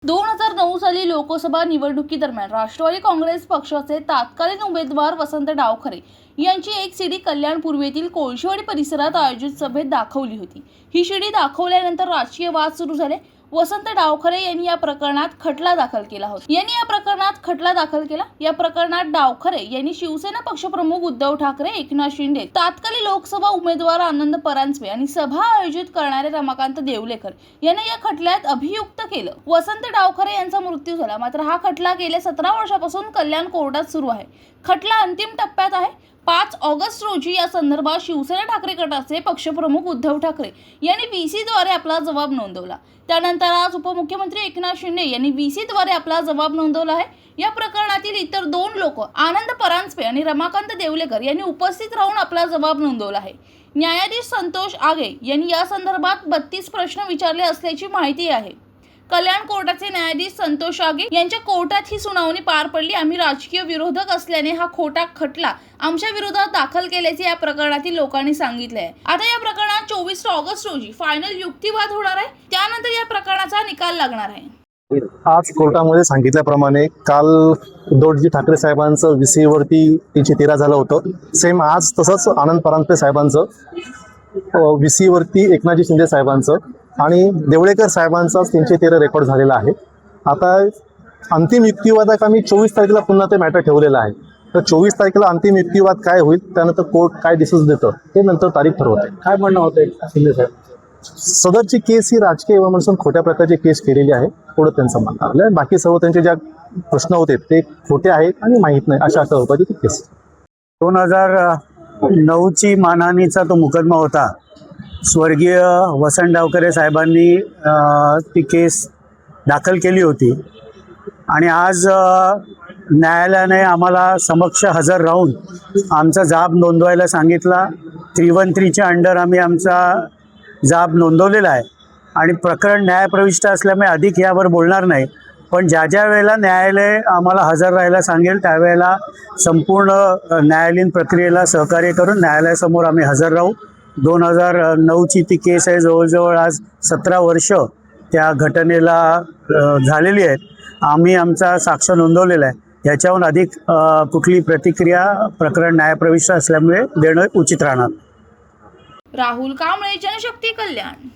2009 साली लोकसभा निवडणुकीदरम्यान राष्ट्रवादी काँग्रेस पक्षाचे तत्कालीन उमेदवार वसंत डावखरे यांची एक सीडी कल्याण पूर्वेतील कोळशीवाडी परिसरात आयोजित सभेत दाखवली होती। ही सीडी दाखवल्यानंतर राजकीय वाद सुरू झाले। वसंत डावखरे यांनी या प्रकरणात खटला दाखल केला होता। या प्रकरणात डावखरे यांनी शिवसेना पक्षप्रमुख उद्धव ठाकरे, एकनाथ शिंदे, तत्कालीन लोकसभा उमेदवार आनंद परांजपे आणि सभा आयोजित करणारे रमाकांत देवलेकर यांना या खटल्यात अभियुक्त केलं। वसंत डावखरे यांचा मृत्यू झाला, मात्र हा खटला गेल्या 17 वर्षापासून कल्याण कोर्टात सुरू आहे। खटला अंतिम टप्प्यात आहे। 5 ऑगस्ट रोजी या संदर्भात शिवसेना ठाकरे गटाचे पक्षप्रमुख उद्धव ठाकरे यांनी VC-द्वारे आपला जबाब नोंदवला। त्यानंतर आज उपमुख्यमंत्री एकनाथ शिंदे यांनी VC-द्वारे आपला जबाब नोंदवला आहे। या प्रकरणातील इतर 2 लोक आनंद परांजपे आणि रमाकांत देवलेकर यांनी उपस्थित राहून आपला जबाब नोंदवला आहे। न्यायाधीश संतोष आगे यांनी या संदर्भात 32 प्रश्न विचारले असल्याची माहिती आहे। कल्याण कोर्टाचे न्यायाधीश संतोष आगे यांच्या कोर्टात ही सुनावणी पार पडली। आम्ही राजकीय विरोधक असल्याने हा खोटा खटला आमच्या विरोधात दाखल केल्याचे या प्रकरणातील लोकांनी सांगितले आहे। आता या प्रकरणात 24 ऑगस्ट रोजी फायनल युक्तिवाद होणार आहे, त्यानंतर या प्रकरणाचा निकाल लागणार आहे। आज कोर्टामध्ये सांगितल्याप्रमाणे काल उद्धवजी ठाकरे साहेबांचं VC वरती 313 झालं होतं। सेम आज तसंच आनंद परांजपे साहेबांचं VC वरती एकनाथजी शिंदे साहेबांचं आणि देवळेकर साहेबांचा 313 रेकॉर्ड झालेला आहे। आता अंतिम युक्तिवादात आम्ही 24 तारखेला पुन्हा ते मॅटर ठेवलेलं आहे। तर 24 तारखेला अंतिम युक्तिवाद काय होईल, त्यानंतर कोर्ट काय डिसिजन देतं ते नंतर तारीख ठरवते। काय म्हणणं होतं शिंदे साहेब? सदरची केस ही राजकीय म्हणून खोट्या प्रकारची केस केलेली आहे, पुढे त्यांचं म्हणणं आहे। बाकी सर्व त्यांचे ज्या प्रश्न होते ते खोटे आहेत आणि माहीत नाही अशा स्वरूपाची ती केस। 2009ची मानहानीचा तो मुकदमा होता। स्वर्गीय वसंत डावखरे साहेबांनी ती केस दाखल केली होती आणि आज न्यायालयाने आम्हाला समक्ष हजर राहून आमचा जाब नोंदवायला सांगितला। 313च्या अंडर आम्ही आमचा जाब नोंदवलेला आहे आणि प्रकरण न्यायप्रविष्ट असल्यामुळे अधिक यावर बोलणार नाही। पण ज्या वेळेला न्यायालय आम्हाला हजर राहायला सांगेल त्यावेळेला संपूर्ण न्यायालयीन प्रक्रियेला सहकार्य करून न्यायालयासमोर आम्ही हजर राहू। 2009ची ती केस आहे, जवळजवळ आज 17 वर्ष त्या घटनेला झालेली आहेत। आम्ही आमचा साक्ष नोंदवलेला आहे। याच्याहून अधिक कुठली प्रतिक्रिया प्रकरण न्यायप्रविष्ट असल्यामुळे देणं उचित राहणार। राहुल कांबळे, जनशक्ती कल्याण।